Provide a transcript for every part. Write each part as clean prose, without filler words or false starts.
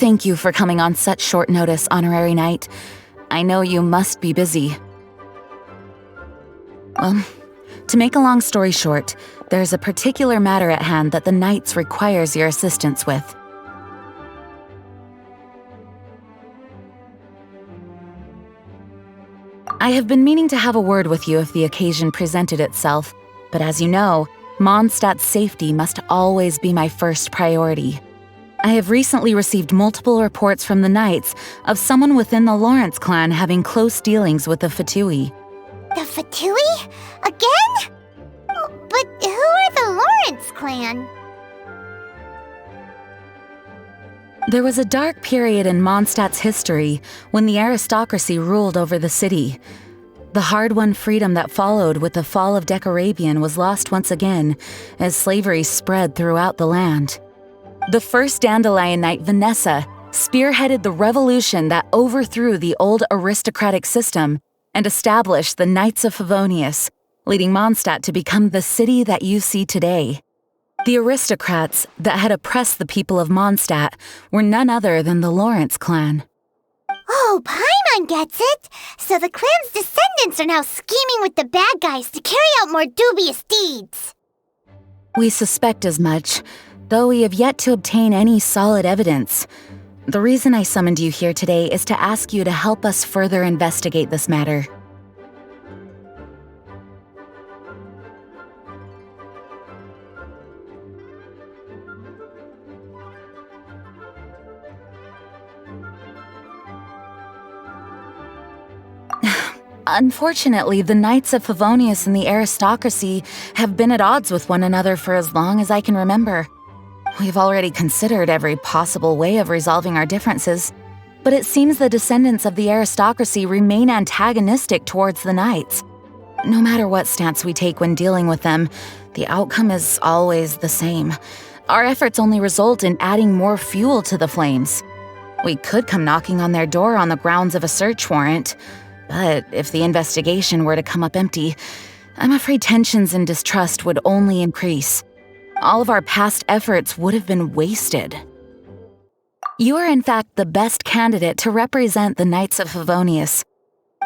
Thank you for coming on such short notice, Honorary Knight. I know you must be busy. Well, to make a long story short, there's a particular matter at hand that the Knights requires your assistance with. I have been meaning to have a word with you if the occasion presented itself, but as you know, Mondstadt's safety must always be my first priority. I have recently received multiple reports from the Knights of someone within the Lawrence clan having close dealings with the Fatui. The Fatui? Again? But who are the Lawrence clan? There was a dark period in Mondstadt's history when the aristocracy ruled over the city. The hard-won freedom that followed with the fall of Decarabian was lost once again as slavery spread throughout the land. The first Dandelion Knight, Vanessa, spearheaded the revolution that overthrew the old aristocratic system and established the Knights of Favonius, leading Mondstadt to become the city that you see today. The aristocrats that had oppressed the people of Mondstadt were none other than the Lawrence clan. Oh, Paimon gets it! So the clan's descendants are now scheming with the bad guys to carry out more dubious deeds. We suspect as much, though we have yet to obtain any solid evidence. The reason I summoned you here today is to ask you to help us further investigate this matter. Unfortunately, the Knights of Favonius and the aristocracy have been at odds with one another for as long as I can remember. We've already considered every possible way of resolving our differences, but it seems the descendants of the aristocracy remain antagonistic towards the Knights. No matter what stance we take when dealing with them, the outcome is always the same. Our efforts only result in adding more fuel to the flames. We could come knocking on their door on the grounds of a search warrant, but if the investigation were to come up empty, I'm afraid tensions and distrust would only increase. All of our past efforts would have been wasted. You are in fact the best candidate to represent the Knights of Favonius,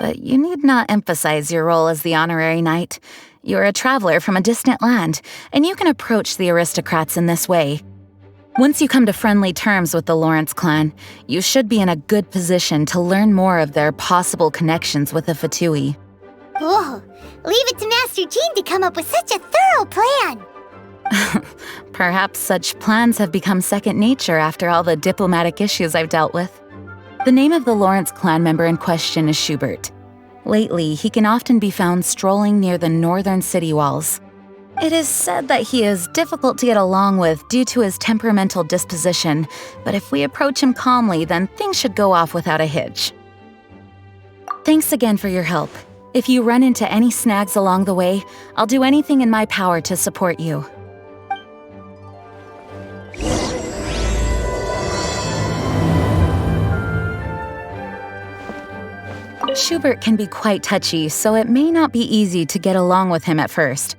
but you need not emphasize your role as the honorary knight. You're a traveler from a distant land, and you can approach the aristocrats in this way. Once you come to friendly terms with the Lawrence clan, you should be in a good position to learn more of their possible connections with the Fatui. Whoa, leave it to Master Jean to come up with such a thorough plan! Perhaps such plans have become second nature after all the diplomatic issues I've dealt with. The name of the Lawrence clan member in question is Schubert. Lately, he can often be found strolling near the northern city walls. It is said that he is difficult to get along with due to his temperamental disposition, but if we approach him calmly, then things should go off without a hitch. Thanks again for your help. If you run into any snags along the way, I'll do anything in my power to support you. Schubert can be quite touchy, so it may not be easy to get along with him at first.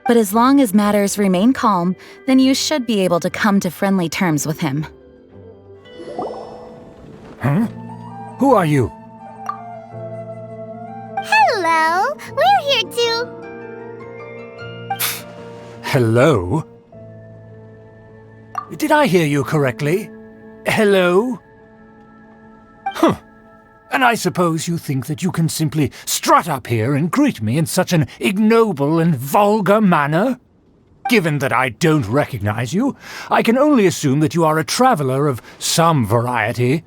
But as long as matters remain calm, then you should be able to come to friendly terms with him. Huh? Who are you? Hello, we're here too. Hello? Did I hear you correctly? Hello? Huh. And I suppose you think that you can simply strut up here and greet me in such an ignoble and vulgar manner? Given that I don't recognize you, I can only assume that you are a traveler of some variety.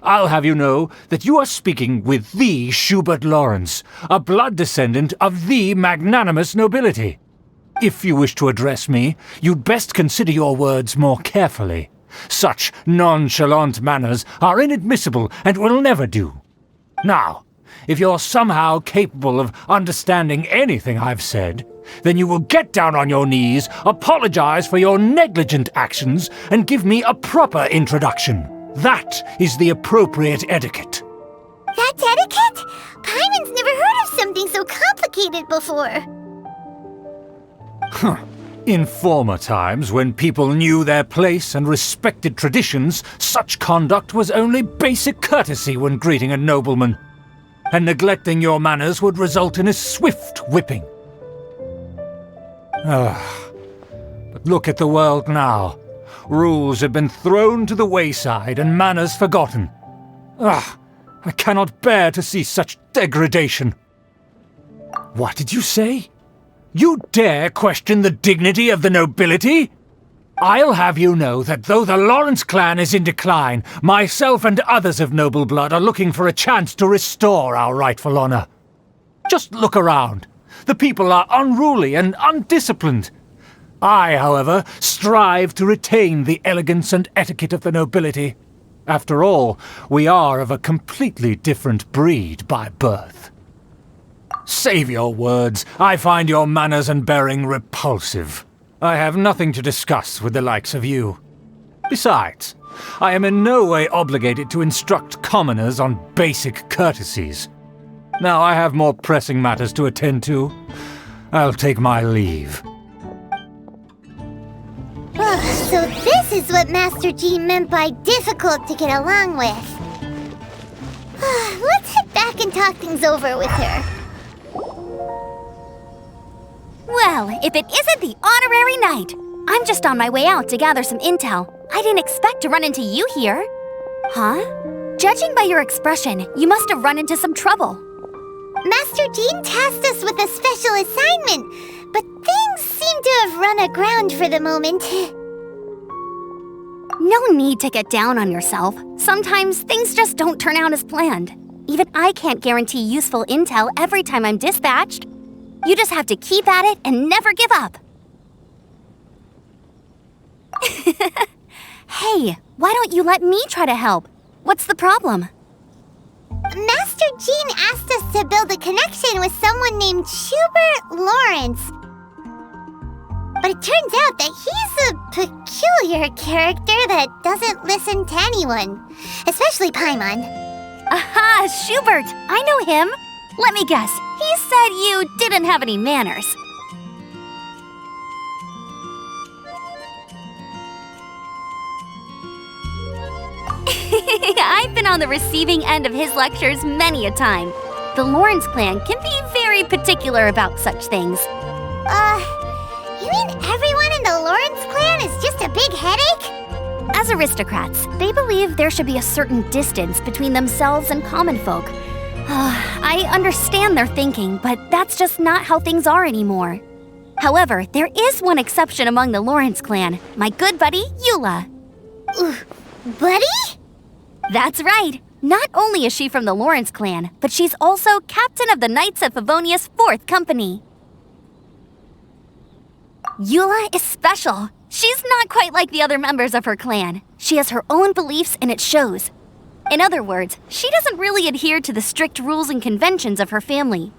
I'll have you know that you are speaking with the Schubert Lawrence, a blood descendant of the magnanimous nobility. If you wish to address me, you'd best consider your words more carefully. Such nonchalant manners are inadmissible and will never do. Now, if you're somehow capable of understanding anything I've said, then you will get down on your knees, apologize for your negligent actions, and give me a proper introduction. That is the appropriate etiquette. That's etiquette? Paimon's never heard of something so complicated before. Huh. In former times, when people knew their place and respected traditions, such conduct was only basic courtesy when greeting a nobleman. And neglecting your manners would result in a swift whipping. But look at the world now. Rules have been thrown to the wayside and manners forgotten. I cannot bear to see such degradation. What did you say? You dare question the dignity of the nobility? I'll have you know that though the Lawrence clan is in decline, myself and others of noble blood are looking for a chance to restore our rightful honor. Just look around. The people are unruly and undisciplined. I, however, strive to retain the elegance and etiquette of the nobility. After all, we are of a completely different breed by birth. Save your words. I find your manners and bearing repulsive. I have nothing to discuss with the likes of you. Besides, I am in no way obligated to instruct commoners on basic courtesies. Now I have more pressing matters to attend to. I'll take my leave. So this is what Master Jean meant by difficult to get along with. Let's head back and talk things over with her. Well, if it isn't the honorary knight! I'm just on my way out to gather some intel. I didn't expect to run into you here. Huh? Judging by your expression, you must have run into some trouble. Master Jean tasked us with a special assignment, but things seem to have run aground for the moment. No need to get down on yourself. Sometimes things just don't turn out as planned. Even I can't guarantee useful intel every time I'm dispatched. You just have to keep at it and never give up. Hey, why don't you let me try to help? What's the problem? Master Jean asked us to build a connection with someone named Schubert Lawrence. But it turns out that he's a peculiar character that doesn't listen to anyone, especially Paimon. Aha, Schubert! I know him. Let me guess, he said you didn't have any manners. I've been on the receiving end of his lectures many a time. The Lawrence clan can be very particular about such things. You mean everyone in the Lawrence clan is just a big headache? As aristocrats, they believe there should be a certain distance between themselves and common folk. I understand their thinking, but that's just not how things are anymore. However, there is one exception among the Lawrence clan, my good buddy, Eula. Buddy? That's right. Not only is she from the Lawrence clan, but she's also captain of the Knights of Favonia's 4th Company. Eula is special. She's not quite like the other members of her clan. She has her own beliefs and it shows. In other words, she doesn't really adhere to the strict rules and conventions of her family.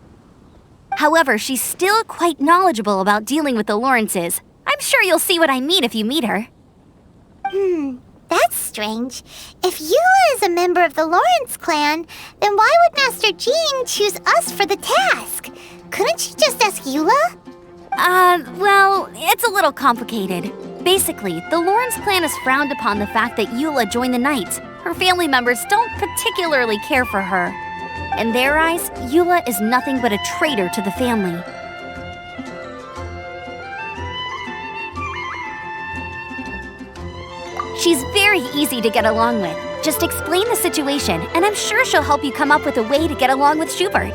However, she's still quite knowledgeable about dealing with the Lawrences. I'm sure you'll see what I mean if you meet her. That's strange. If Eula is a member of the Lawrence clan, then why would Master Jean choose us for the task? Couldn't she just ask Eula? Well, it's a little complicated. Basically, the Lawrence clan has frowned upon the fact that Eula joined the Knights. Her family members don't particularly care for her. In their eyes, Eula is nothing but a traitor to the family. She's very easy to get along with. Just explain the situation, and I'm sure she'll help you come up with a way to get along with Schubert.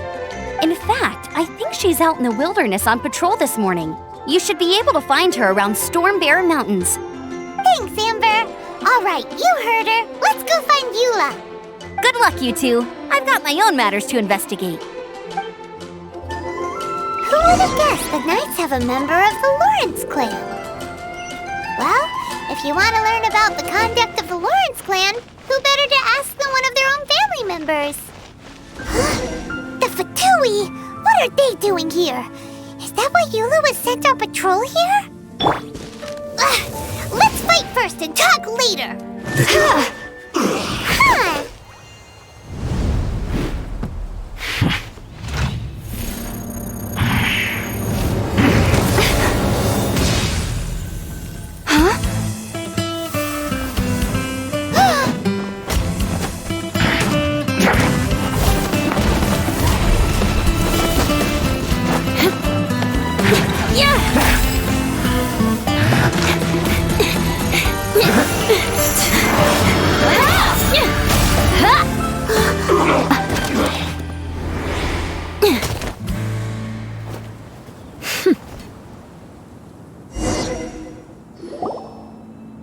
In fact, I think she's out in the wilderness on patrol this morning. You should be able to find her around Stormbear Mountains. Thanks, Amber. All right, you heard her. Let's go find Eula. Good luck, you two. I've got my own matters to investigate. Who would have guessed the Knights have a member of the Lawrence clan? Well, if you want to learn about the conduct of the Lawrence clan, who better to ask than one of their own family members? The Fatui! What are they doing here? Is that why Eula was sent on patrol here? Let's fight first and talk later!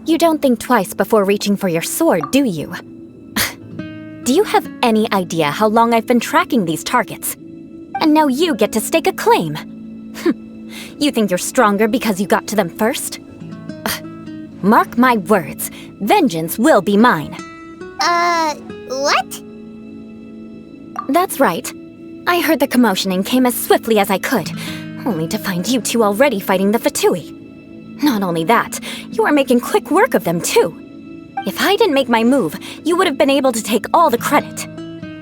You don't think twice before reaching for your sword, do you? Do you have any idea how long I've been tracking these targets? And now you get to stake a claim. You think you're stronger because you got to them first? Mark my words, vengeance will be mine. What? That's right. I heard the commotion and came as swiftly as I could, only to find you two already fighting the Fatui. Not only that, you are making quick work of them too. If I didn't make my move, you would have been able to take all the credit.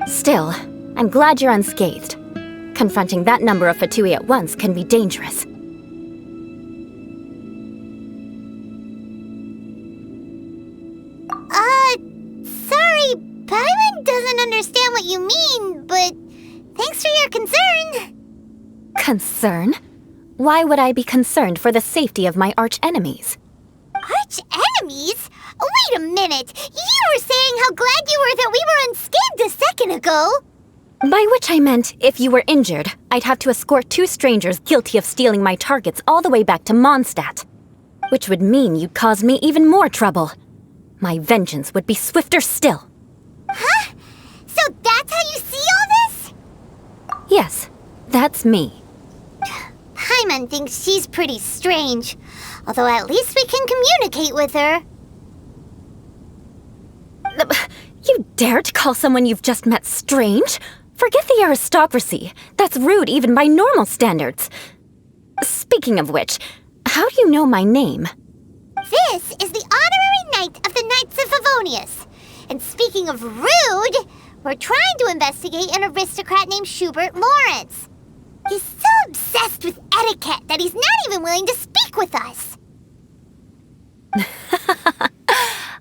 Still, I'm glad you're unscathed. Confronting that number of Fatui at once can be dangerous. Sorry, Paimon doesn't understand what you mean, but thanks for your concern. Concern? Why would I be concerned for the safety of my arch-enemies? Arch-enemies? Wait a minute! You were saying how glad you were that we were unscathed a second ago! By which I meant, if you were injured, I'd have to escort 2 strangers guilty of stealing my targets all the way back to Mondstadt. Which would mean you'd cause me even more trouble. My vengeance would be swifter still. Huh? So that's how you see all this? Yes, that's me. Paimon thinks she's pretty strange. Although at least we can communicate with her. You dare to call someone you've just met strange? Forget the aristocracy. That's rude even by normal standards. Speaking of which, how do you know my name? This is the honorary knight of the Knights of Favonius. And speaking of rude, we're trying to investigate an aristocrat named Schubert Lawrence. He's so obsessed with etiquette that he's not even willing to speak with us.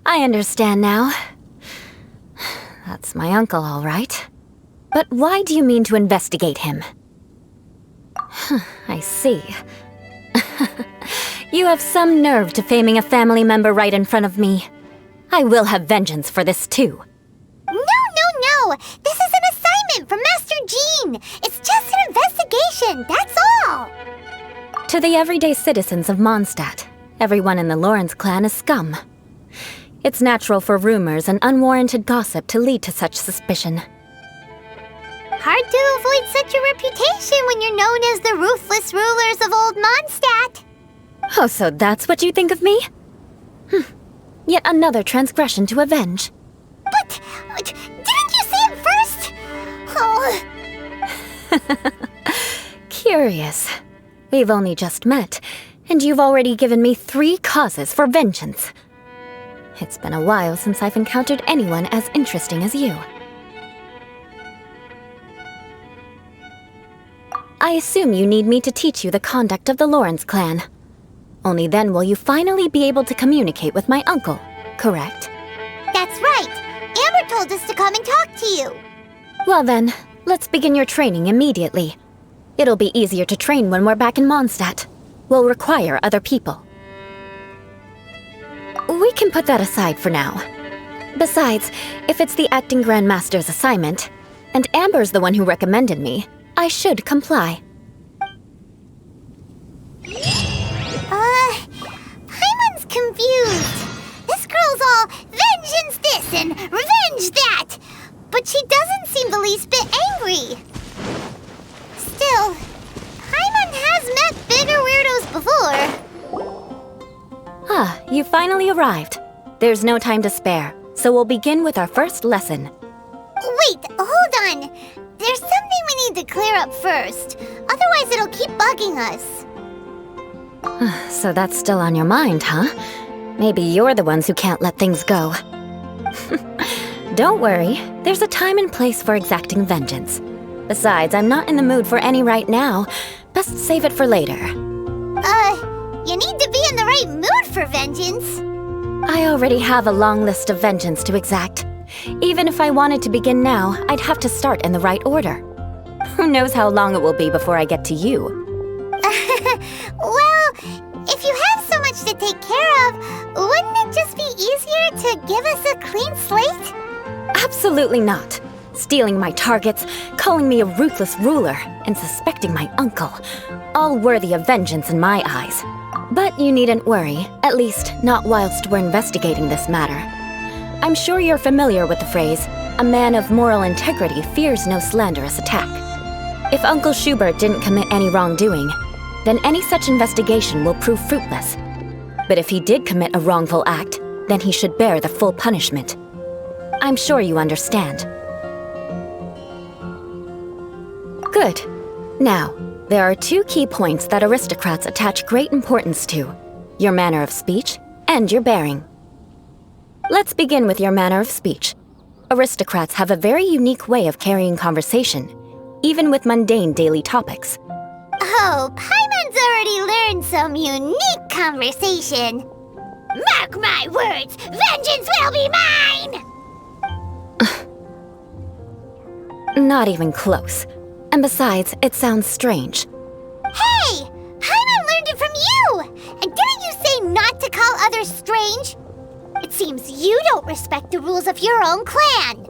I understand now. That's my uncle, all right. But why do you mean to investigate him? I see. You have some nerve to faming a family member right in front of me. I will have vengeance for this too. No! This is an assignment from Master Jean! It's just an investigation, that's all! To the everyday citizens of Mondstadt, everyone in the Lawrence clan is scum. It's natural for rumors and unwarranted gossip to lead to such suspicion. Hard to avoid such a reputation when you're known as the ruthless rulers of old Mondstadt. Oh, so that's what you think of me? Yet another transgression to avenge. But didn't you say it first? Oh. Curious. We've only just met, and you've already given me 3 causes for vengeance. It's been a while since I've encountered anyone as interesting as you. I assume you need me to teach you the conduct of the Lawrence clan. Only then will you finally be able to communicate with my uncle, correct? That's right! Amber told us to come and talk to you! Well then, let's begin your training immediately. It'll be easier to train when we're back in Mondstadt. We'll require other people. We can put that aside for now. Besides, if it's the acting Grandmaster's assignment, and Amber's the one who recommended me, I should comply. Paimon's confused. This girl's all vengeance this and revenge that. But she doesn't seem the least bit angry. Still, Paimon has met bigger weirdos before. Ah, you finally arrived. There's no time to spare, so we'll begin with our first lesson. Wait, hold on. There's something we need to clear up first. Otherwise it'll keep bugging us. So that's still on your mind, huh? Maybe you're the ones who can't let things go. Don't worry, there's a time and place for exacting vengeance. Besides, I'm not in the mood for any right now. Best save it for later. You need to be in the right mood for vengeance. I already have a long list of vengeance to exact. Even if I wanted to begin now, I'd have to start in the right order. Who knows how long it will be before I get to you? Well, if you have so much to take care of, wouldn't it just be easier to give us a clean slate? Absolutely not. Stealing my targets, calling me a ruthless ruler, and suspecting my uncle. All worthy of vengeance in my eyes. But But you needn't worry, at least not whilst we're investigating this matter. I'm sure you're familiar with the phrase, "A man of moral integrity fears no slanderous attack." If Uncle Schubert didn't commit any wrongdoing, then any such investigation will prove fruitless. But if he did commit a wrongful act, then he should bear the full punishment. I'm sure you understand. Good. Now, there are two key points that aristocrats attach great importance to: your manner of speech and your bearing. Let's begin with your manner of speech. Aristocrats have a very unique way of carrying conversation, even with mundane daily topics. Oh, Paimon's already learned some unique conversation. Mark my words, vengeance will be mine! Not even close. And besides, it sounds strange. Hey! Paimon learned it from you! And didn't you say not to call others strange? It seems you don't respect the rules of your own clan.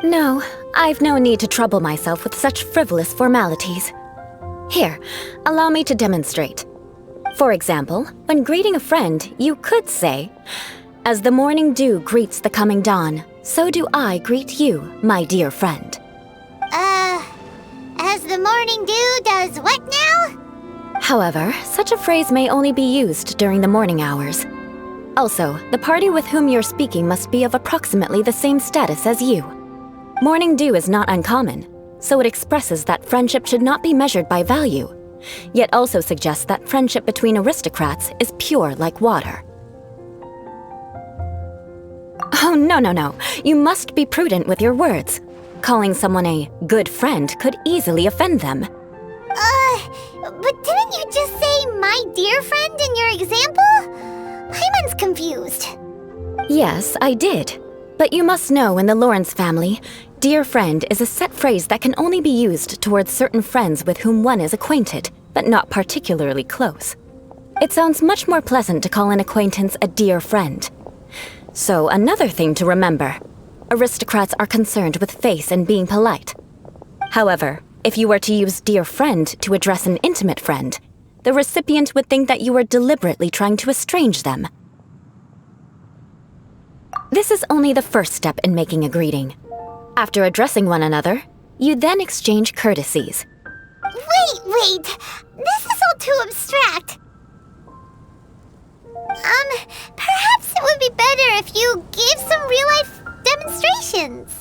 No, I've no need to trouble myself with such frivolous formalities. Here, allow me to demonstrate. For example, when greeting a friend, you could say, "As the morning dew greets the coming dawn, so do I greet you, my dear friend." As the morning dew does what now? However, such a phrase may only be used during the morning hours. Also, the party with whom you're speaking must be of approximately the same status as you. Morning dew is not uncommon, so it expresses that friendship should not be measured by value, yet also suggests that friendship between aristocrats is pure like water. Oh, no. You must be prudent with your words. Calling someone a good friend could easily offend them. But didn't you just say "my dear friend" in your example? Paimon's confused. Yes, I did. But you must know in the Lawrence family, dear friend is a set phrase that can only be used towards certain friends with whom one is acquainted, but not particularly close. It sounds much more pleasant to call an acquaintance a dear friend. So another thing to remember, aristocrats are concerned with face and being polite. However, if you were to use dear friend to address an intimate friend, the recipient would think that you were deliberately trying to estrange them. This is only the first step in making a greeting. After addressing one another, you then exchange courtesies. Wait! This is all too abstract. Perhaps it would be better if you gave some real-life demonstrations.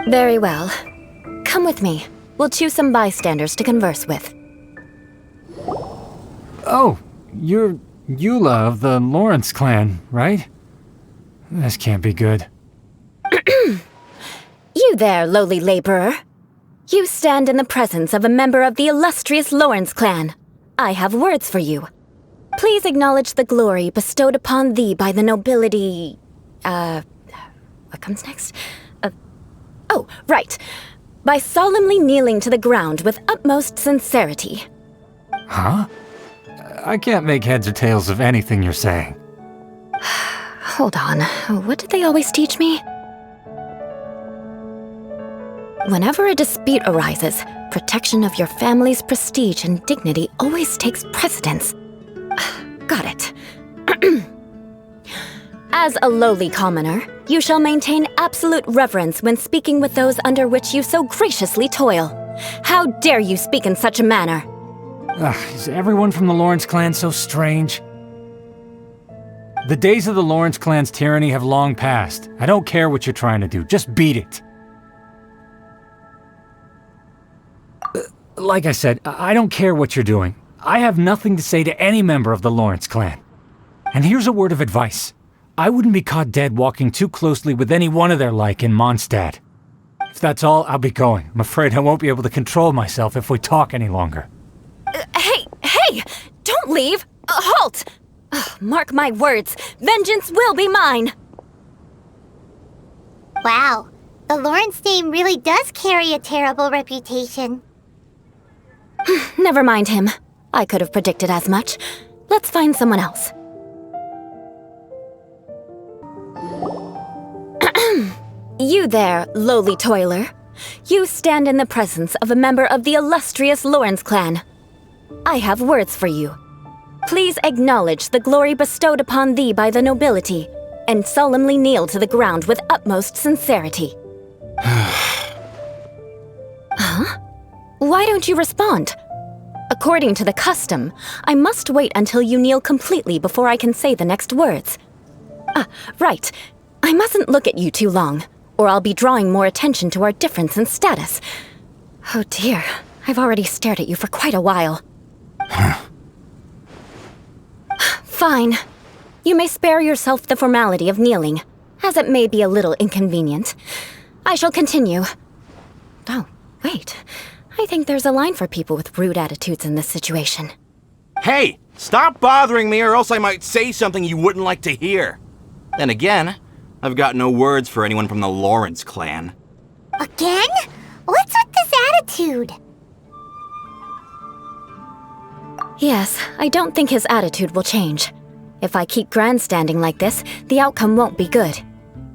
Very well. Come with me. We'll choose some bystanders to converse with. Oh, you're Eula of the Lawrence clan, right? This can't be good. You there, lowly laborer. You stand in the presence of a member of the illustrious Lawrence clan. I have words for you. Please acknowledge the glory bestowed upon thee by the nobility... What comes next? Oh, right. By solemnly kneeling to the ground with utmost sincerity. Huh? I can't make heads or tails of anything you're saying. Hold on. What did they always teach me? Whenever a dispute arises, protection of your family's prestige and dignity always takes precedence. Got it. As a lowly commoner, you shall maintain absolute reverence when speaking with those under which you so graciously toil. How dare you speak in such a manner? Is everyone from the Lawrence clan so strange? The days of the Lawrence clan's tyranny have long passed. I don't care what you're trying to do, just beat it. Like I said, I don't care what you're doing. I have nothing to say to any member of the Lawrence clan. And here's a word of advice. I wouldn't be caught dead walking too closely with any one of their like in Mondstadt. If that's all, I'll be going. I'm afraid I won't be able to control myself if we talk any longer. Hey! Don't leave! Halt! Mark my words, vengeance will be mine! Wow, the Lawrence name really does carry a terrible reputation. Never mind him. I could have predicted as much. Let's find someone else. You there, lowly toiler. You stand in the presence of a member of the illustrious Lawrence clan. I have words for you. Please acknowledge the glory bestowed upon thee by the nobility, and solemnly kneel to the ground with utmost sincerity. Huh? Why don't you respond? According to the custom, I must wait until you kneel completely before I can say the next words. Right. I mustn't look at you too long, or I'll be drawing more attention to our difference in status. Oh dear, I've already stared at you for quite a while. Fine. You may spare yourself the formality of kneeling, as it may be a little inconvenient. I shall continue. Oh, wait. I think there's a line for people with rude attitudes in this situation. Hey, stop bothering me or else I might say something you wouldn't like to hear. Then again, I've got no words for anyone from the Lawrence clan. Again? What's with this attitude? Yes, I don't think his attitude will change. If I keep grandstanding like this, the outcome won't be good.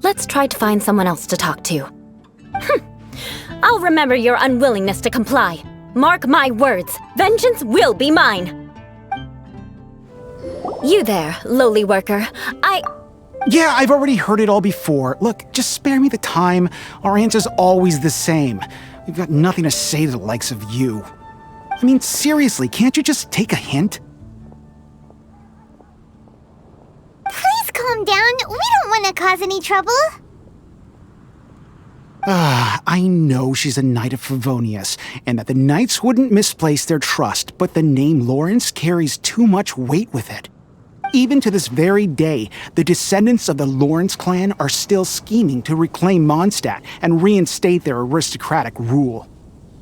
Let's try to find someone else to talk to. I'll remember your unwillingness to comply. Mark my words, vengeance will be mine. You there, lowly worker. Yeah, I've already heard it all before. Look, just spare me the time. Our answer's always the same. We've got nothing to say to the likes of you. I mean, seriously, can't you just take a hint? Please calm down. We don't want to cause any trouble. I know she's a Knight of Favonius, and that the Knights wouldn't misplace their trust, but the name Lawrence carries too much weight with it. Even to this very day, the descendants of the Lawrence clan are still scheming to reclaim Mondstadt and reinstate their aristocratic rule.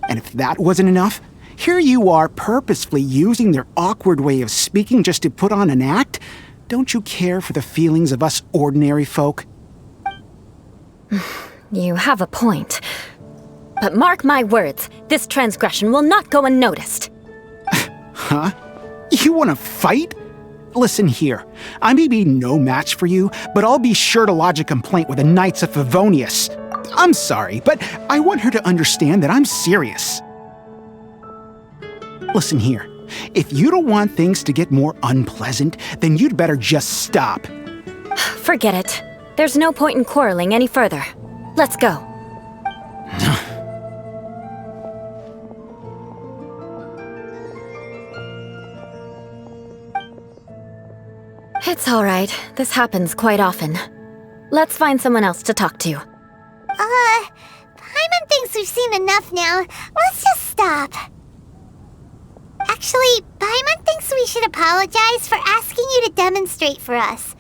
And if that wasn't enough, here you are purposefully using their awkward way of speaking just to put on an act? Don't you care for the feelings of us ordinary folk? You have a point. But mark my words, this transgression will not go unnoticed. Huh? You want to fight? Listen here, I may be no match for you, but I'll be sure to lodge a complaint with the Knights of Favonius. I'm sorry, but I want her to understand that I'm serious. Listen here, if you don't want things to get more unpleasant, then you'd better just stop. Forget it. There's no point in quarreling any further. Let's go. It's all right. This happens quite often. Let's find someone else to talk to. Paimon thinks we've seen enough now. Let's just stop. Actually, Paimon thinks we should apologize for asking you to demonstrate for us.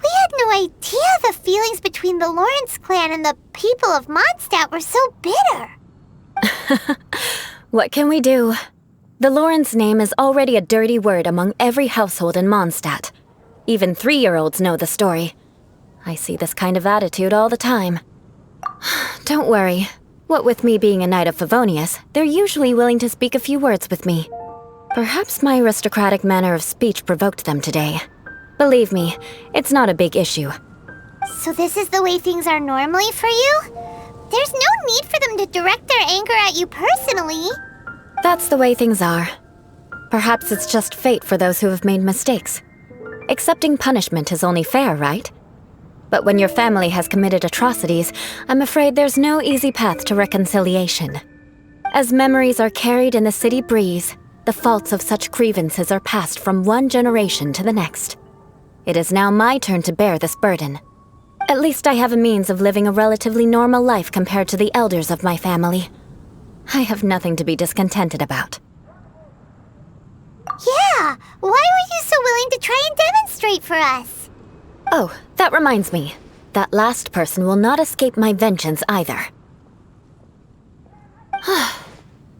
We had no idea the feelings between the Lawrence clan and the people of Mondstadt were so bitter. What can we do? The Lawrence name is already a dirty word among every household in Mondstadt. Even 3-year-olds know the story. I see this kind of attitude all the time. Don't worry. What with me being a Knight of Favonius, they're usually willing to speak a few words with me. Perhaps my aristocratic manner of speech provoked them today. Believe me, it's not a big issue. So this is the way things are normally for you? There's no need for them to direct their anger at you personally. That's the way things are. Perhaps it's just fate for those who have made mistakes. Accepting punishment is only fair, right? But when your family has committed atrocities, I'm afraid there's no easy path to reconciliation. As memories are carried in the city breeze, the faults of such grievances are passed from one generation to the next. It is now my turn to bear this burden. At least I have a means of living a relatively normal life compared to the elders of my family. I have nothing to be discontented about. Yeah, why were you so willing to try and demonstrate for us? Oh, that reminds me. That last person will not escape my vengeance either.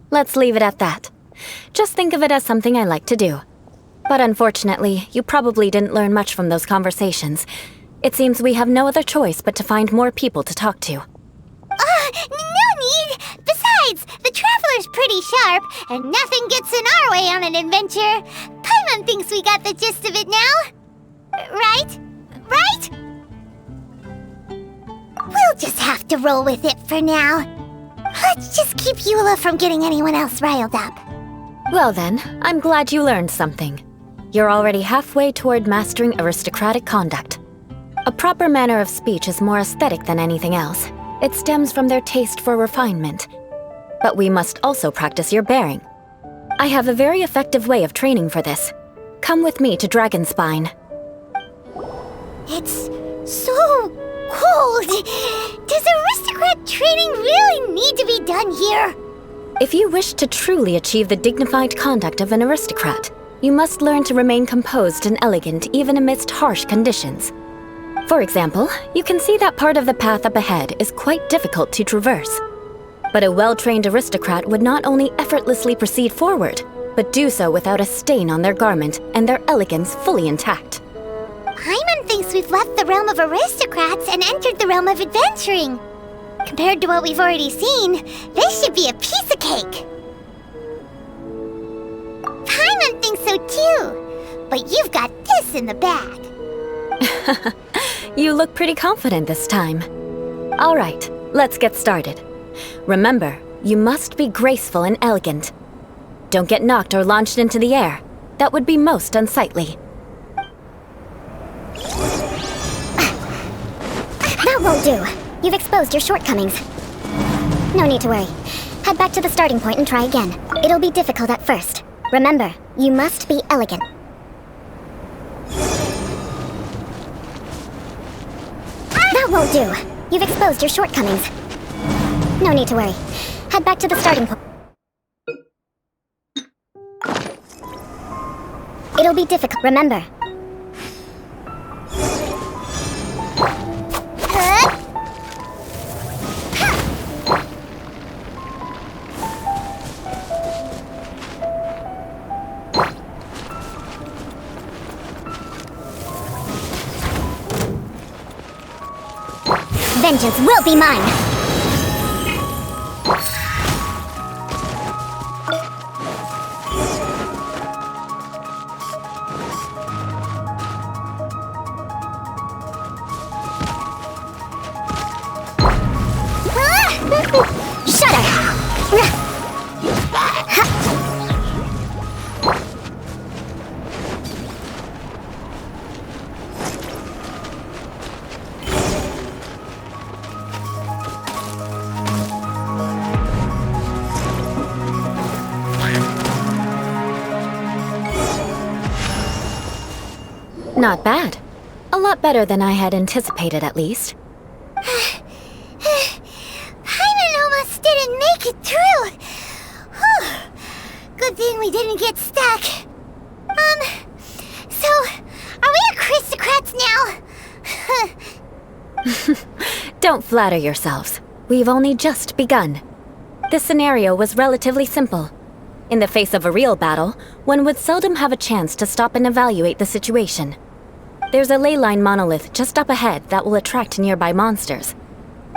Let's leave it at that. Just think of it as something I like to do. But unfortunately, you probably didn't learn much from those conversations. It seems we have no other choice but to find more people to talk to. No need! Besides, the Traveler's pretty sharp, and nothing gets in our way on an adventure. Paimon thinks we got the gist of it now. Right? Right? We'll just have to roll with it for now. Let's just keep Eula from getting anyone else riled up. Well then, I'm glad you learned something. You're already halfway toward mastering aristocratic conduct. A proper manner of speech is more aesthetic than anything else. It stems from their taste for refinement. But we must also practice your bearing. I have a very effective way of training for this. Come with me to Dragonspine. It's so cold. Does aristocrat training really need to be done here? If you wish to truly achieve the dignified conduct of an aristocrat, you must learn to remain composed and elegant even amidst harsh conditions. For example, you can see that part of the path up ahead is quite difficult to traverse. But a well-trained aristocrat would not only effortlessly proceed forward, but do so without a stain on their garment and their elegance fully intact. Paimon thinks we've left the realm of aristocrats and entered the realm of adventuring. Compared to what we've already seen, this should be a piece of cake. Paimon thinks so too, but you've got this in the bag. You look pretty confident this time. All right, let's get started. Remember, you must be graceful and elegant. Don't get knocked or launched into the air. That would be most unsightly. That won't do. You've exposed your shortcomings. No need to worry. Head back to the starting point and try again. It'll be difficult at first. Remember, you must be elegant. That won't do. You've exposed your shortcomings. No need to worry. Head back to the starting point. It'll be difficult. Remember. Vengeance will be mine! Not bad. A lot better than I had anticipated, at least. Paimon almost didn't make it through. Whew. Good thing we didn't get stuck. So, are we aristocrats now? Don't flatter yourselves. We've only just begun. This scenario was relatively simple. In the face of a real battle, one would seldom have a chance to stop and evaluate the situation. There's a ley line monolith just up ahead that will attract nearby monsters.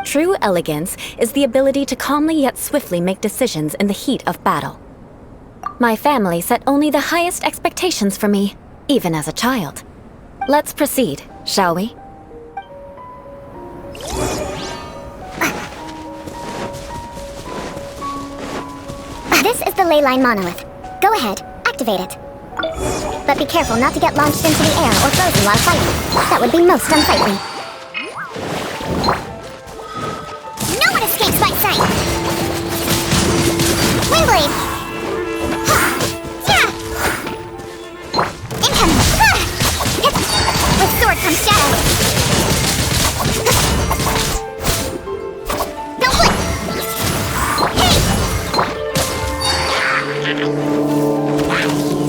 True elegance is the ability to calmly yet swiftly make decisions in the heat of battle. My family set only the highest expectations for me, even as a child. Let's proceed, shall we? This is the ley line monolith. Go ahead, activate it. But be careful not to get launched into the air or frozen while fighting. That would be most unsightly. No one escapes my sight! Windblade! Incoming! With sword comes shadow! Don't blink! Hey!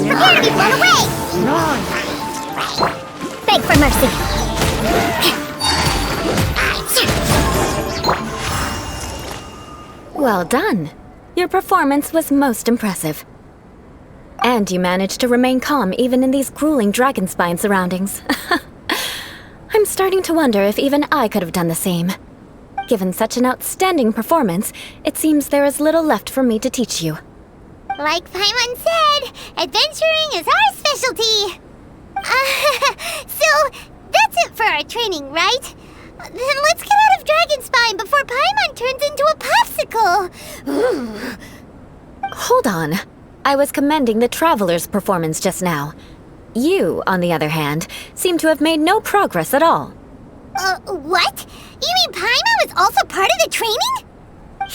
Prepare to be blown away! Beg for mercy. Well done. Your performance was most impressive. And you managed to remain calm even in these grueling Dragonspine surroundings. I'm starting to wonder if even I could have done the same. Given such an outstanding performance, it seems there is little left for me to teach you. Like Paimon said, adventuring is our specialty. So, that's it for our training, right? Then let's get out of Dragon Spine before Paimon turns into a popsicle! Hold on. I was commending the Traveler's performance just now. You, on the other hand, seem to have made no progress at all. What? You mean Paimon was also part of the training?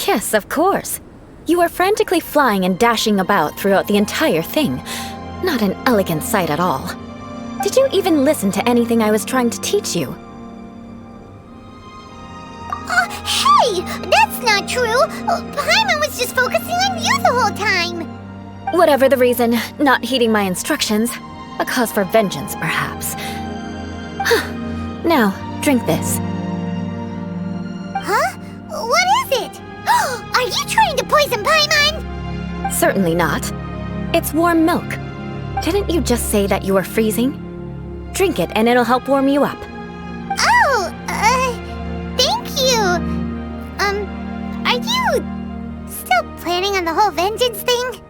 Yes, of course. You were frantically flying and dashing about throughout the entire thing. Not an elegant sight at all. Did you even listen to anything I was trying to teach you? Hey! That's not true! Paimon was just focusing on you the whole time! Whatever the reason, not heeding my instructions. A cause for vengeance, perhaps. Now, drink this. Huh? What is it? Are you trying to poison Paimon? Certainly not. It's warm milk. Didn't you just say that you were freezing? Drink it and it'll help warm you up. Oh, thank you. Are you still planning on the whole vengeance thing?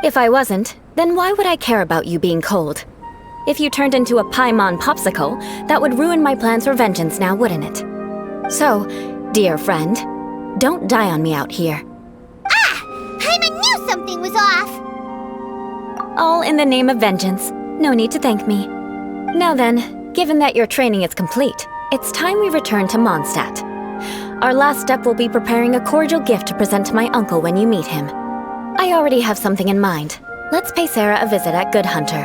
If I wasn't, then why would I care about you being cold? If you turned into a Paimon popsicle, that would ruin my plans for vengeance now, wouldn't it? So, dear friend, don't die on me out here. Ah! Paimon knew something was off! All in the name of vengeance. No need to thank me. Now then, given that your training is complete, it's time we return to Mondstadt. Our last step will be preparing a cordial gift to present to my uncle when you meet him. I already have something in mind. Let's pay Sarah a visit at Good Hunter.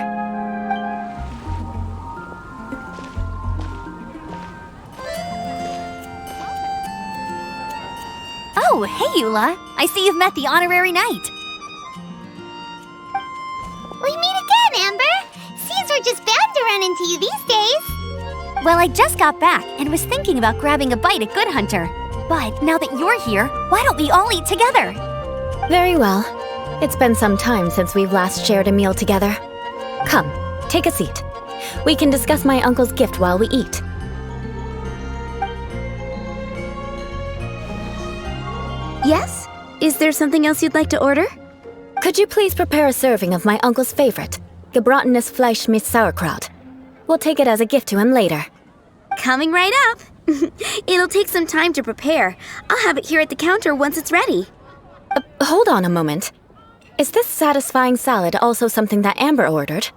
Oh, hey, Eula. I see you've met the honorary knight. We meet again, Amber! Seems we're just bound to run into you these days. Well, I just got back and was thinking about grabbing a bite at Good Hunter. But now that you're here, why don't we all eat together? Very well. It's been some time since we've last shared a meal together. Come, take a seat. We can discuss my uncle's gift while we eat. Yes? Is there something else you'd like to order? Could you please prepare a serving of my uncle's favorite, gebratenes Fleisch mit Sauerkraut? We'll take it as a gift to him later. Coming right up. It'll take some time to prepare. I'll have it here at the counter once it's ready. Hold on a moment. Is this satisfying salad also something that Amber ordered?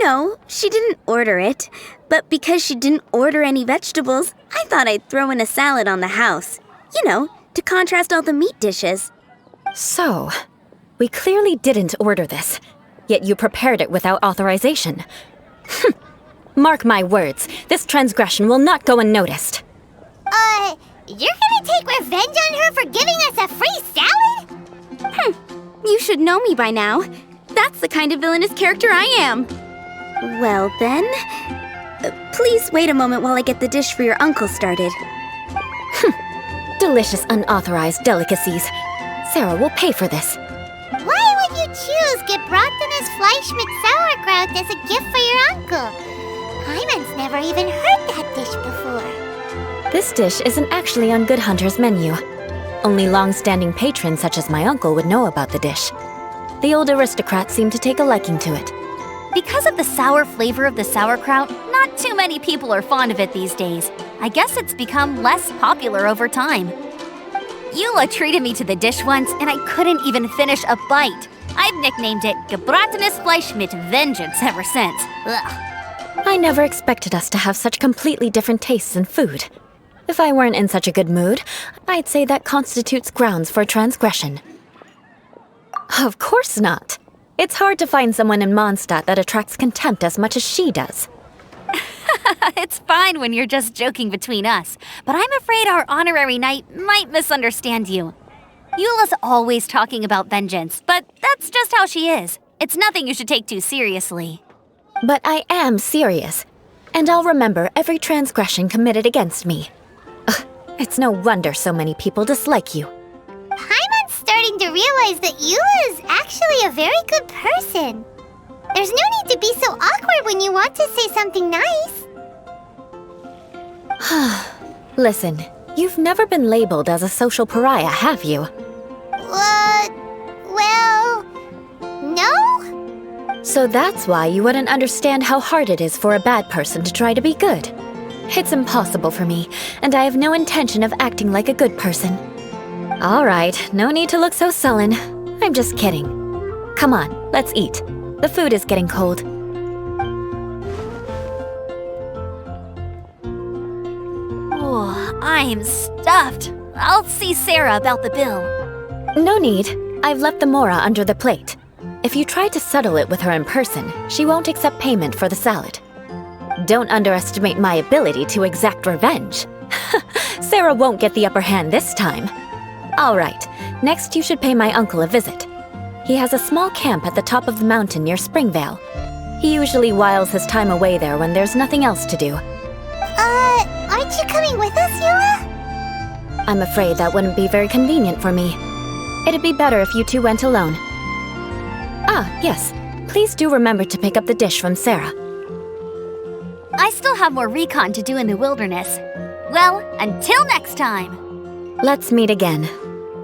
No, she didn't order it. But because she didn't order any vegetables, I thought I'd throw in a salad on the house. You know, to contrast all the meat dishes. So, we clearly didn't order this, yet you prepared it without authorization. Mark my words, this transgression will not go unnoticed. You're gonna take revenge on her for giving us a free salad? You should know me by now. That's the kind of villainous character I am. Well then, please wait a moment while I get the dish for your uncle started. Delicious unauthorized delicacies. Sarah will pay for this. Why would you choose gebratenes Fleisch mit Sauerkraut as a gift for your uncle? Paimon's never even heard that dish before. This dish isn't actually on Good Hunter's menu. Only long-standing patrons such as my uncle would know about the dish. The old aristocrat seemed to take a liking to it. Because of the sour flavor of the sauerkraut, not too many people are fond of it these days. I guess it's become less popular over time. Eula treated me to the dish once, and I couldn't even finish a bite. I've nicknamed it gebratenes Fleisch mit Vengeance ever since. Ugh. I never expected us to have such completely different tastes in food. If I weren't in such a good mood, I'd say that constitutes grounds for transgression. Of course not. It's hard to find someone in Mondstadt that attracts contempt as much as she does. It's fine when you're just joking between us, but I'm afraid our honorary knight might misunderstand you. Eula's always talking about vengeance, but that's just how she is. It's nothing you should take too seriously. But I am serious, and I'll remember every transgression committed against me. Ugh, it's no wonder so many people dislike you. Paimon's starting to realize that Eula is actually a very good person. There's no need to be so awkward when you want to say something nice. Listen, you've never been labeled as a social pariah, have you? Well, no? So that's why you wouldn't understand how hard it is for a bad person to try to be good. It's impossible for me, and I have no intention of acting like a good person. All right, no need to look so sullen. I'm just kidding. Come on, let's eat. The food is getting cold. Oh, I'm stuffed. I'll see Sarah about the bill. No need. I've left the mora under the plate. If you try to settle it with her in person, she won't accept payment for the salad. Don't underestimate my ability to exact revenge. Sarah won't get the upper hand this time. All right, next you should pay my uncle a visit. He has a small camp at the top of the mountain near Springvale. He usually whiles his time away there when there's nothing else to do. Aren't you coming with us, Eula? I'm afraid that wouldn't be very convenient for me. It'd be better if you two went alone. Ah, yes. Please do remember to pick up the dish from Sarah. I still have more recon to do in the wilderness. Well, until next time. Let's meet again.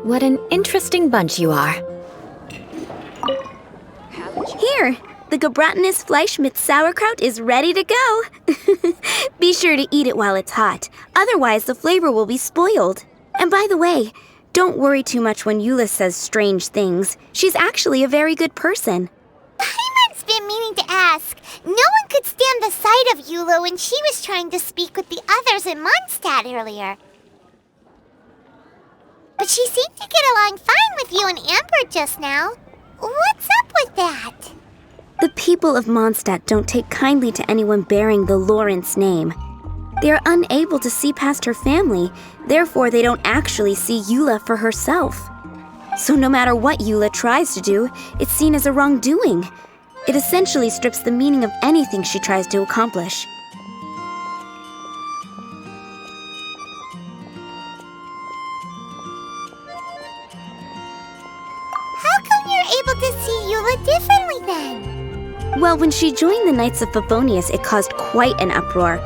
What an interesting bunch you are. Here, the Gebratenes Fleisch mit sauerkraut is ready to go. Be sure to eat it while it's hot, otherwise the flavor will be spoiled. And by the way, don't worry too much when Eula says strange things. She's actually a very good person. Paimon's been meaning to ask. No one could stand the sight of Eula when she was trying to speak with the others in Mondstadt earlier. But she seemed to get along fine with you and Amber just now. What's up with that? The people of Mondstadt don't take kindly to anyone bearing the Lawrence name. They are unable to see past her family, therefore they don't actually see Eula for herself. So no matter what Eula tries to do, it's seen as a wrongdoing. It essentially strips the meaning of anything she tries to accomplish. How come you're able to see Eula differently then? Well, when she joined the Knights of Favonius, it caused quite an uproar.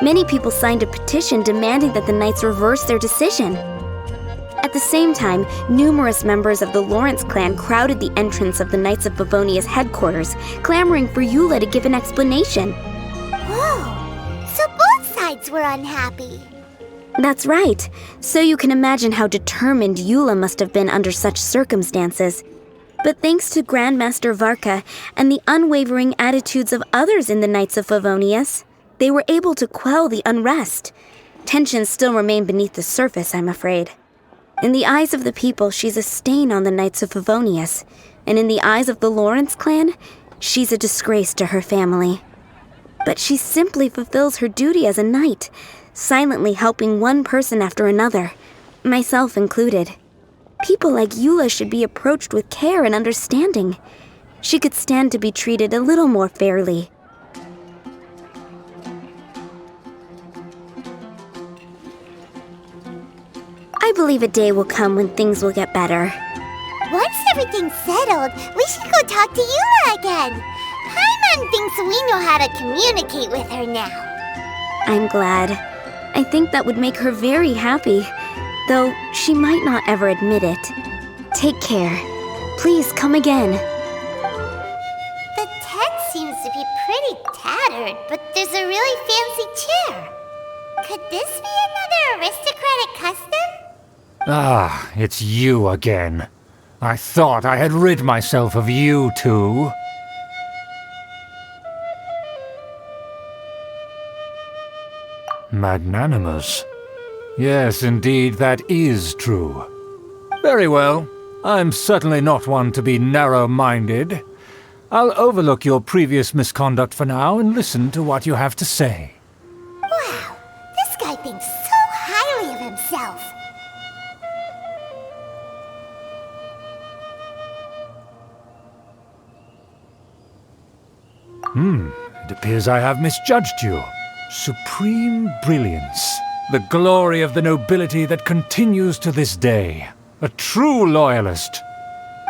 Many people signed a petition demanding that the Knights reverse their decision. At the same time, numerous members of the Lawrence clan crowded the entrance of the Knights of Favonius headquarters, clamoring for Eula to give an explanation. Whoa! So both sides were unhappy. That's right. So you can imagine how determined Eula must have been under such circumstances. But thanks to Grandmaster Varka and the unwavering attitudes of others in the Knights of Favonius, they were able to quell the unrest. Tensions still remain beneath the surface, I'm afraid. In the eyes of the people, she's a stain on the Knights of Favonius, and in the eyes of the Lawrence clan, she's a disgrace to her family. But she simply fulfills her duty as a knight, silently helping one person after another, myself included. People like Eula should be approached with care and understanding. She could stand to be treated a little more fairly. I believe a day will come when things will get better. Once everything's settled, we should go talk to Eula again. Paimon thinks we know how to communicate with her now. I'm glad. I think that would make her very happy, though she might not ever admit it. Take care. Please come again. The tent seems to be pretty tattered, but there's a really fancy chair. Could this be another aristocratic custom? Ah, it's you again. I thought I had rid myself of you two. Magnanimous. Yes, indeed, that is true. Very well. I'm certainly not one to be narrow-minded. I'll overlook your previous misconduct for now and listen to what you have to say. Wow, this guy thinks so highly of himself. It appears I have misjudged you. Supreme brilliance. The glory of the nobility that continues to this day. A true loyalist.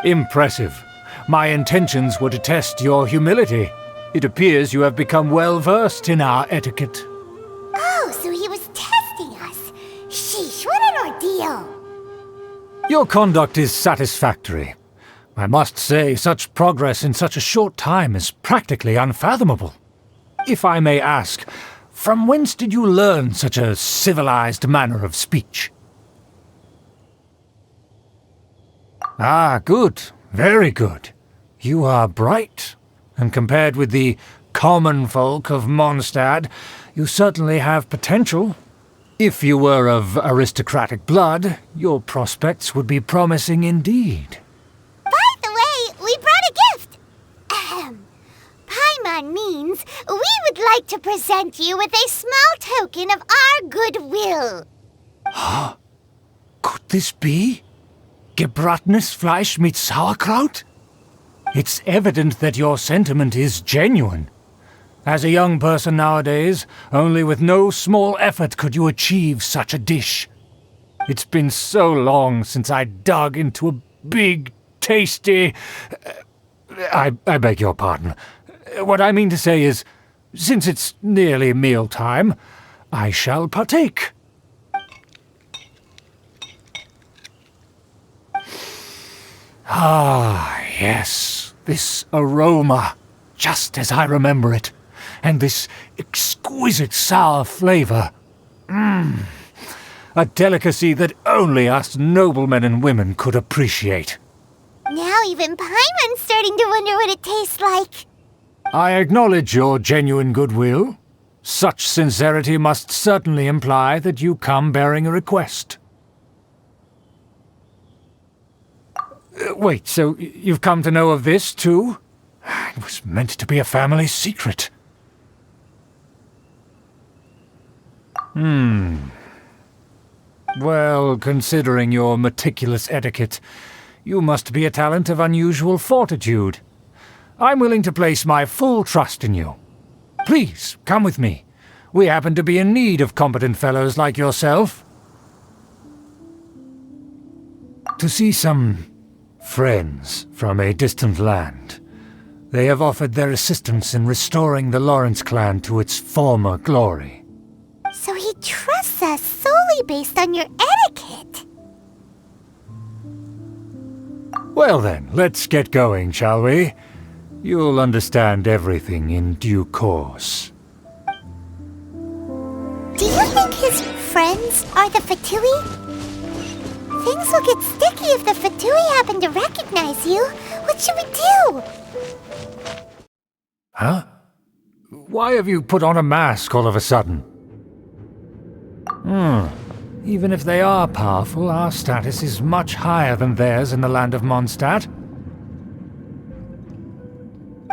Impressive. My intentions were to test your humility. It appears you have become well-versed in our etiquette. Oh, so he was testing us. Sheesh, what an ordeal. Your conduct is satisfactory. I must say, such progress in such a short time is practically unfathomable. If I may ask, From whence did you learn such a civilized manner of speech? Ah, good. Very good. You are bright, and compared with the common folk of Mondstadt, you certainly have potential. If you were of aristocratic blood, your prospects would be promising indeed. By the way, we brought a gift. Ahem. Paimon means we would like to present you with a small token of our goodwill. Could this be? Gebratenes Fleisch mit Sauerkraut? It's evident that your sentiment is genuine. As a young person nowadays, only with no small effort could you achieve such a dish. It's been so long since I dug into a big, tasty... I beg your pardon. What I mean to say is, since it's nearly mealtime, I shall partake. Ah, yes, this aroma, just as I remember it, and this exquisite sour flavor. A delicacy that only us noblemen and women could appreciate. Now even Paimon's starting to wonder what it tastes like. I acknowledge your genuine goodwill. Such sincerity must certainly imply that you come bearing a request. Wait, so you've come to know of this, too? It was meant to be a family secret. Well, considering your meticulous etiquette, you must be a talent of unusual fortitude. I'm willing to place my full trust in you. Please, come with me. We happen to be in need of competent fellows like yourself. To see some friends from a distant land. They have offered their assistance in restoring the Lawrence clan to its former glory. So he trusts us solely based on your etiquette. Well then, let's get going, shall we? You'll understand everything in due course. Do you think his friends are the Fatui? Things will get sticky if the Fatui happen to recognize you. What should we do? Huh? Why have you put on a mask all of a sudden? Even if they are powerful, our status is much higher than theirs in the land of Mondstadt.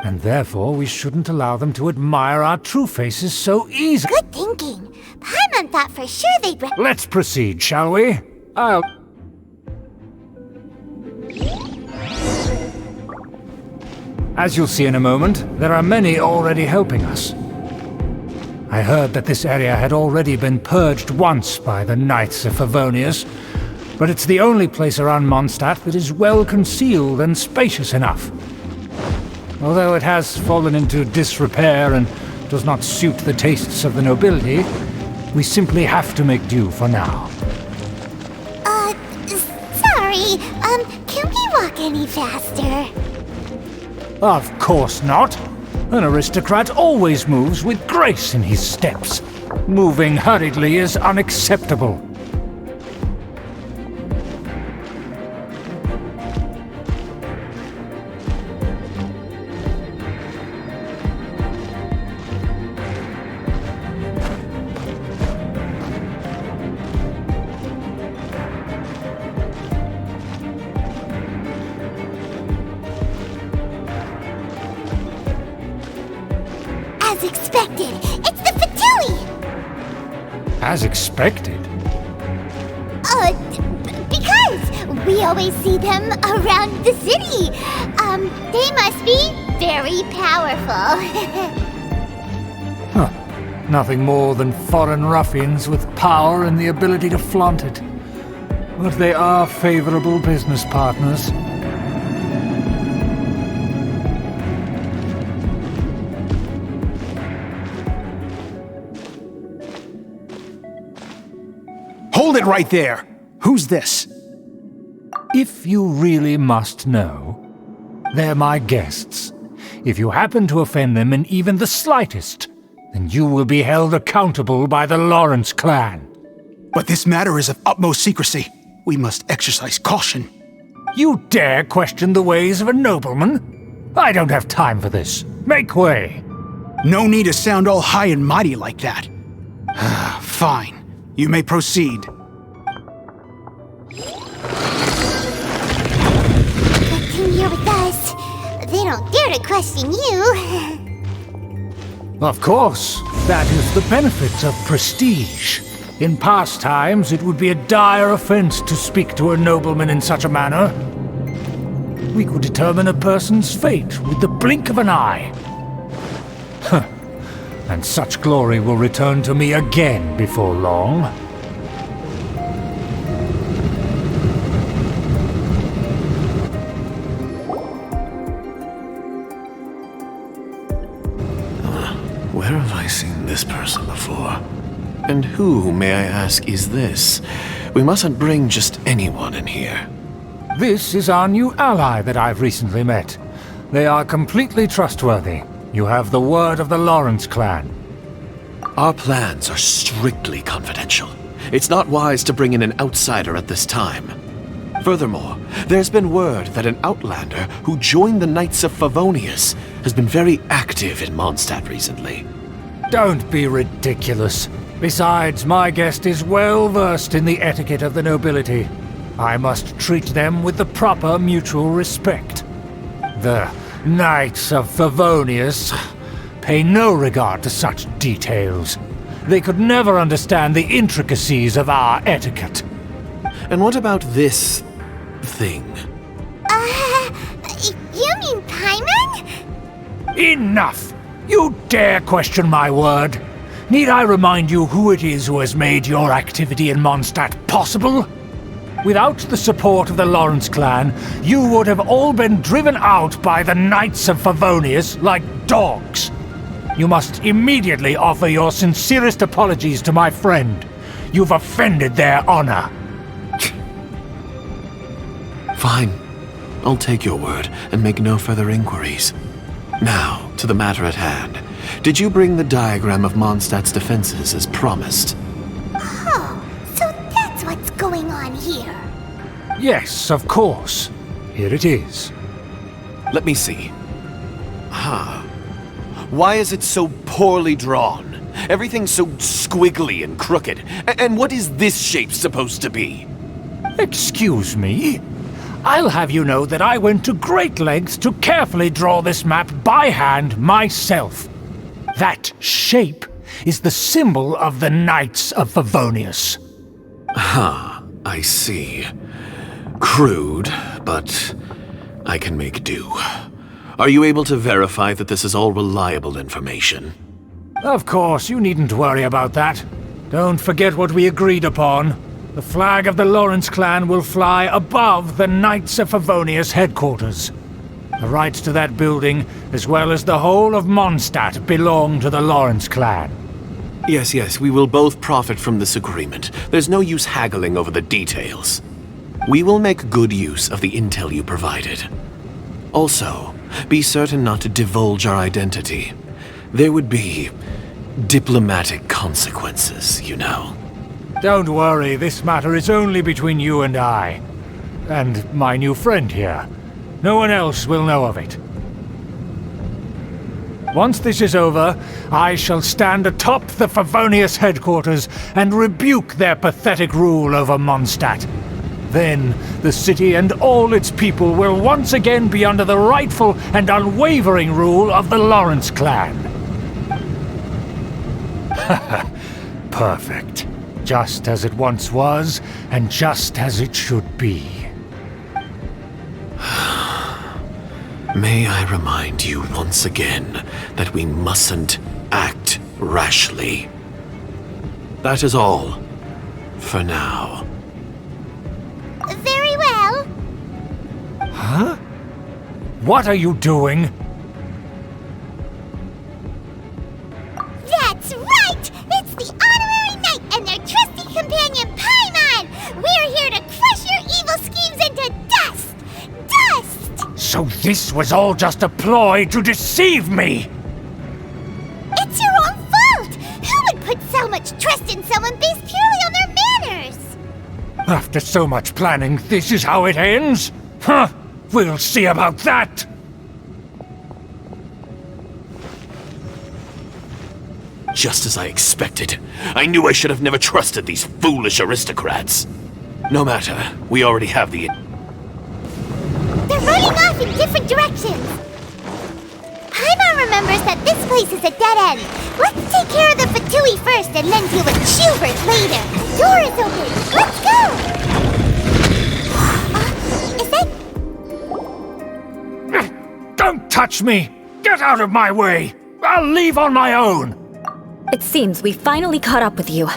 And therefore we shouldn't allow them to admire our true faces so easily. Good thinking. Paimon thought for sure they'd Let's proceed, shall we? As you'll see in a moment, there are many already helping us. I heard that this area had already been purged once by the Knights of Favonius, but it's the only place around Mondstadt that is well concealed and spacious enough. Although it has fallen into disrepair and does not suit the tastes of the nobility, we simply have to make do for now. Sorry, can we walk any faster? Of course not. An aristocrat always moves with grace in his steps. Moving hurriedly is unacceptable. As expected, it's the Fatui! As expected. Because we always see them around the city. They must be very powerful. Nothing more than foreign ruffians with power and the ability to flaunt it. But they are favorable business partners. Hold it right there! Who's this? If you really must know, they're my guests. If you happen to offend them in even the slightest, then you will be held accountable by the Lawrence clan. But this matter is of utmost secrecy. We must exercise caution. You dare question the ways of a nobleman? I don't have time for this. Make way. No need to sound all high and mighty like that. Fine. You may proceed. Come here with us. They don't dare to question you. Of course, that is the benefit of prestige. In past times, it would be a dire offense to speak to a nobleman in such a manner. We could determine a person's fate with the blink of an eye. And such glory will return to me again before long. Where have I seen this person before? And who, may I ask, is this? We mustn't bring just anyone in here. This is our new ally that I've recently met. They are completely trustworthy. You have the word of the Lawrence clan. Our plans are strictly confidential. It's not wise to bring in an outsider at this time. Furthermore, there's been word that an outlander who joined the Knights of Favonius has been very active in Mondstadt recently. Don't be ridiculous. Besides, my guest is well versed in the etiquette of the nobility. I must treat them with the proper mutual respect. The Knights of Favonius pay no regard to such details. They could never understand the intricacies of our etiquette. And what about this thing? You mean Paimon? Enough! You dare question my word? Need I remind you who it is who has made your activity in Mondstadt possible? Without the support of the Lawrence clan, you would have all been driven out by the Knights of Favonius like dogs. You must immediately offer your sincerest apologies to my friend. You've offended their honor. Fine. I'll take your word and make no further inquiries. Now, to the matter at hand. Did you bring the diagram of Mondstadt's defenses as promised? Oh, so that's what's going on here. Yes, of course. Here it is. Let me see. Why is it so poorly drawn? Everything's so squiggly and crooked. And what is this shape supposed to be? Excuse me? I'll have you know that I went to great lengths to carefully draw this map by hand myself. That shape is the symbol of the Knights of Favonius. I see. Crude, but I can make do. Are you able to verify that this is all reliable information? Of course, you needn't worry about that. Don't forget what we agreed upon. The flag of the Lawrence clan will fly above the Knights of Favonius headquarters. The rights to that building, as well as the whole of Mondstadt, belong to the Lawrence clan. Yes, we will both profit from this agreement. There's no use haggling over the details. We will make good use of the intel you provided. Also, be certain not to divulge our identity. There would be diplomatic consequences, you know. Don't worry, this matter is only between you and I. And my new friend here. No one else will know of it. Once this is over, I shall stand atop the Favonius headquarters and rebuke their pathetic rule over Mondstadt. Then, the city and all its people will once again be under the rightful and unwavering rule of the Lawrence clan. Perfect. Just as it once was, and just as it should be. May I remind you once again that we mustn't act rashly. That is all, for now. Very well. Huh? What are you doing? That's right! It's the honorary knight and their trusty companion Paimon! We're here to crush your evil schemes into dust! Dust! So this was all just a ploy to deceive me! It's your own someone based purely on their manners. After so much planning, this is how it ends? Huh! We'll see about that! Just as I expected. I knew I should have never trusted these foolish aristocrats. No matter, we already have the... They're running off in different directions. Paimon remembers that this place is a dead end. Let's take care of the Fatui first and then deal with Schubert later. The door is open. Let's go! Is that... Don't touch me! Get out of my way! I'll leave on my own! It seems we finally caught up with you.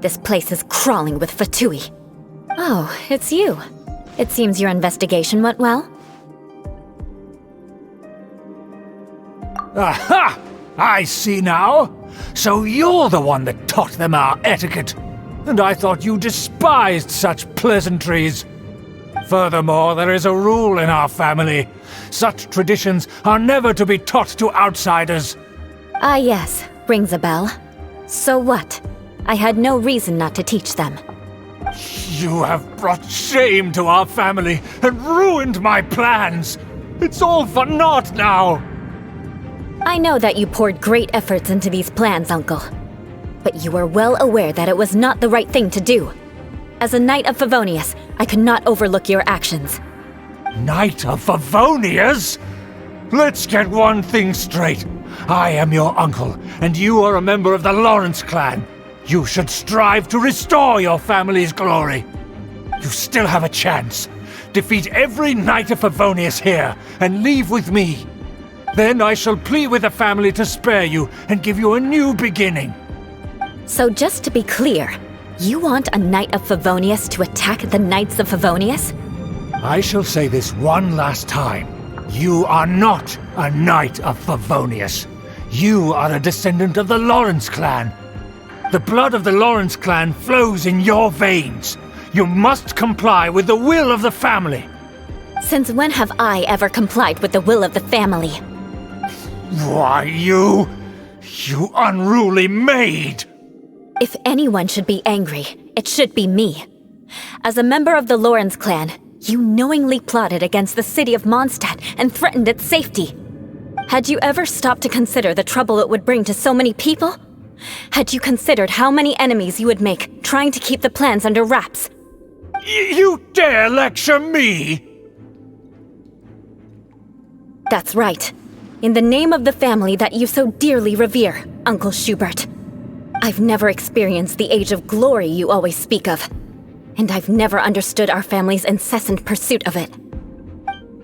This place is crawling with Fatui. Oh, it's you. It seems your investigation went well. Aha! I see now! So you're the one that taught them our etiquette! And I thought you despised such pleasantries! Furthermore, there is a rule in our family. Such traditions are never to be taught to outsiders. Ah yes, rings a bell. So what? I had no reason not to teach them. You have brought shame to our family and ruined my plans! It's all for naught now! I know that you poured great efforts into these plans, Uncle. But you were well aware that it was not the right thing to do. As a Knight of Favonius, I could not overlook your actions. Knight of Favonius? Let's get one thing straight. I am your uncle, and you are a member of the Lawrence clan. You should strive to restore your family's glory. You still have a chance. Defeat every Knight of Favonius here, and leave with me. Then I shall plead with the family to spare you and give you a new beginning. So just to be clear, you want a Knight of Favonius to attack the Knights of Favonius? I shall say this one last time. You are not a Knight of Favonius. You are a descendant of the Lawrence clan. The blood of the Lawrence clan flows in your veins. You must comply with the will of the family. Since when have I ever complied with the will of the family? Why, you unruly maid! If anyone should be angry, it should be me. As a member of the Lawrence clan, you knowingly plotted against the city of Mondstadt and threatened its safety. Had you ever stopped to consider the trouble it would bring to so many people? Had you considered how many enemies you would make trying to keep the plans under wraps? You dare lecture me? That's right. In the name of the family that you so dearly revere, Uncle Schubert. I've never experienced the age of glory you always speak of, and I've never understood our family's incessant pursuit of it.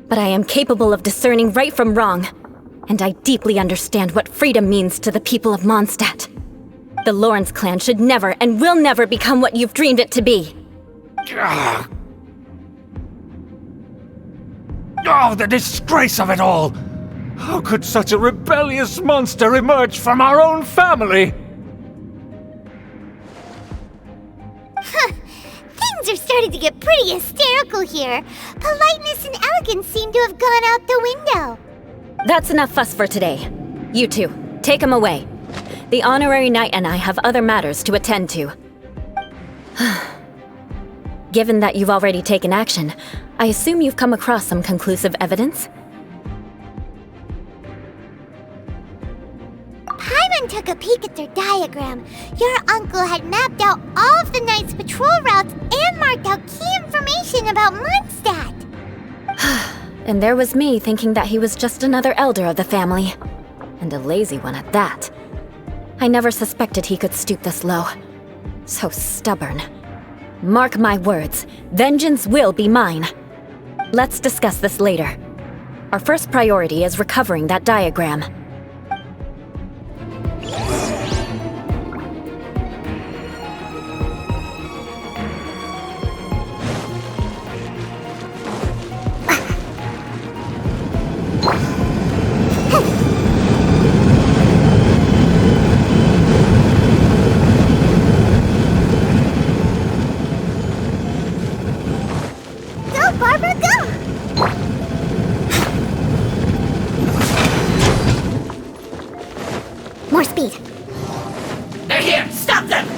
But I am capable of discerning right from wrong, and I deeply understand what freedom means to the people of Mondstadt. The Lawrence clan should never and will never become what you've dreamed it to be. Oh, the disgrace of it all! How could such a rebellious monster emerge from our own family? Things are starting to get pretty hysterical here. Politeness and elegance seem to have gone out the window. That's enough fuss for today. You two, take him away. The honorary knight and I have other matters to attend to. Given that you've already taken action, I assume you've come across some conclusive evidence? Paimon took a peek at their diagram. Your uncle had mapped out all of the Knight's patrol routes and marked out key information about Mondstadt. And there was me thinking that he was just another elder of the family. And a lazy one at that. I never suspected he could stoop this low. So stubborn. Mark my words, vengeance will be mine. Let's discuss this later. Our first priority is recovering that diagram. More speed. They're here! Stop them!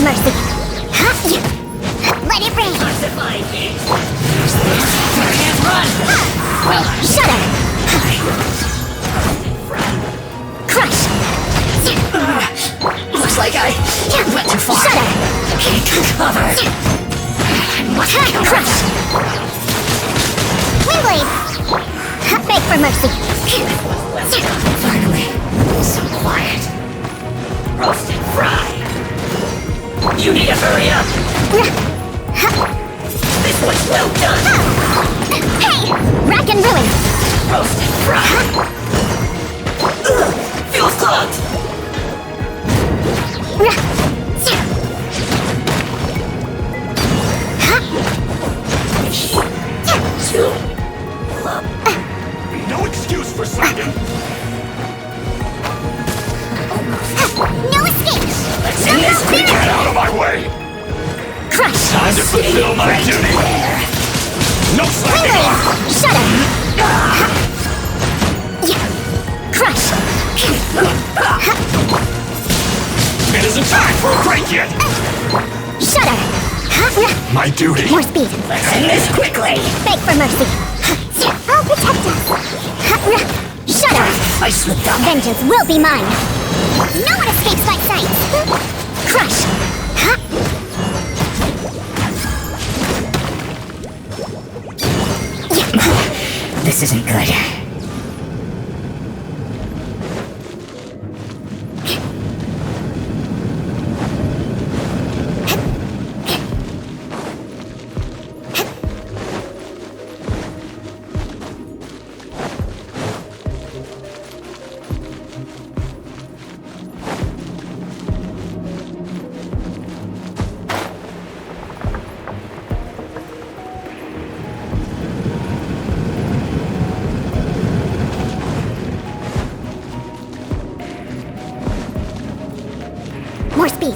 mercy. Let it rain. Shudder. Crush. Looks like I went too far. Shudder. Cover. Crush. Wayblade. Beg for mercy. Finally, so quiet. Roast and fry. You need to hurry up. This one's well done. Hey! Rack and ruin. Roast and fry. Fuel's clogged. No excuse for slacking. No escape. Let's see this quick. Get out of my way. Crush. Time to fulfill my duty. No slacking off. Shudder. Crush. It isn't time for a break yet. Shudder. My duty. More speed. Let's end this quickly. Beg for mercy. I'll protect us. Shudder. I slipped up. Vengeance will be mine. No one escapes my sight. Crush. This isn't good. More speed.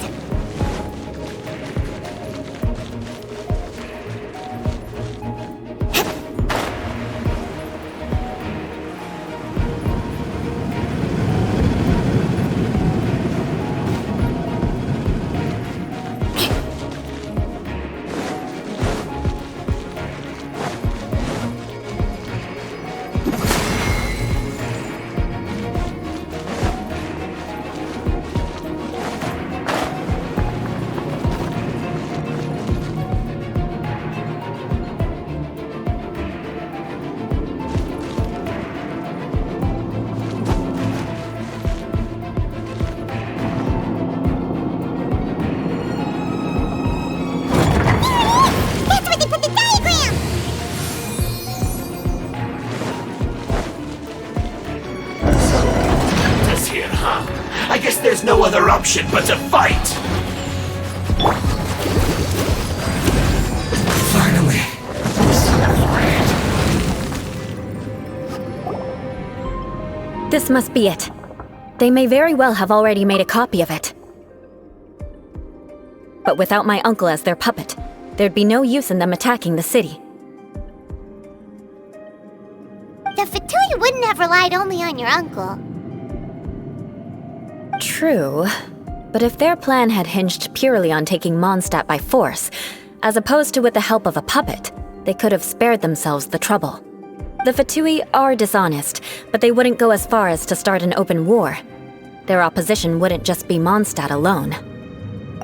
I guess there's no other option but to fight! Finally. This must be it. They may very well have already made a copy of it. But without my uncle as their puppet, there'd be no use in them attacking the city. The Fatui wouldn't have relied only on your uncle. True, but if their plan had hinged purely on taking Mondstadt by force, as opposed to with the help of a puppet, they could have spared themselves the trouble. The Fatui are dishonest, but they wouldn't go as far as to start an open war. Their opposition wouldn't just be Mondstadt alone.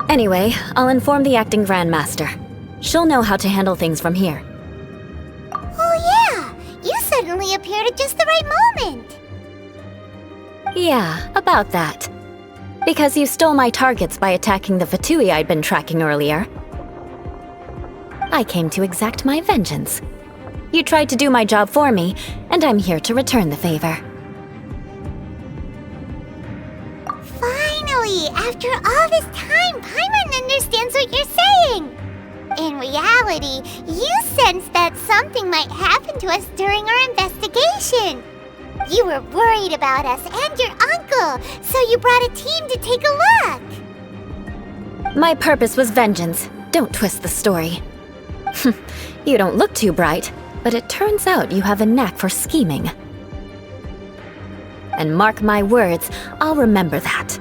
Anyway, I'll inform the acting Grandmaster. She'll know how to handle things from here. Oh yeah! You suddenly appeared at just the right moment! Yeah, about that. Because you stole my targets by attacking the Fatui I'd been tracking earlier. I came to exact my vengeance. You tried to do my job for me, and I'm here to return the favor. Finally! After all this time, Paimon understands what you're saying! In reality, you sensed that something might happen to us during our investigation. You were worried about us and your uncle, so you brought a team to take a look. My purpose was vengeance. Don't twist the story. You don't look too bright, but it turns out you have a knack for scheming. And mark my words, I'll remember that.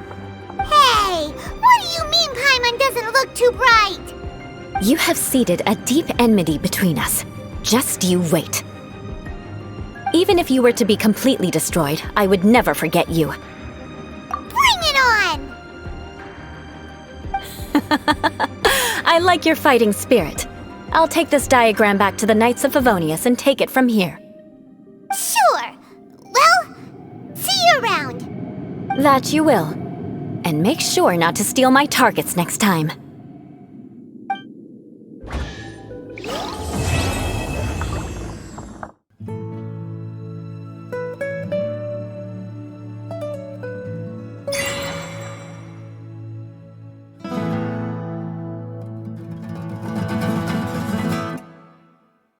Hey, what do you mean Paimon doesn't look too bright! You have seeded a deep enmity between us. Just you wait. Even if you were to be completely destroyed, I would never forget you. Bring it on! I like your fighting spirit. I'll take this diagram back to the Knights of Favonius and take it from here. Sure. Well, see you around. That you will. And make sure not to steal my targets next time.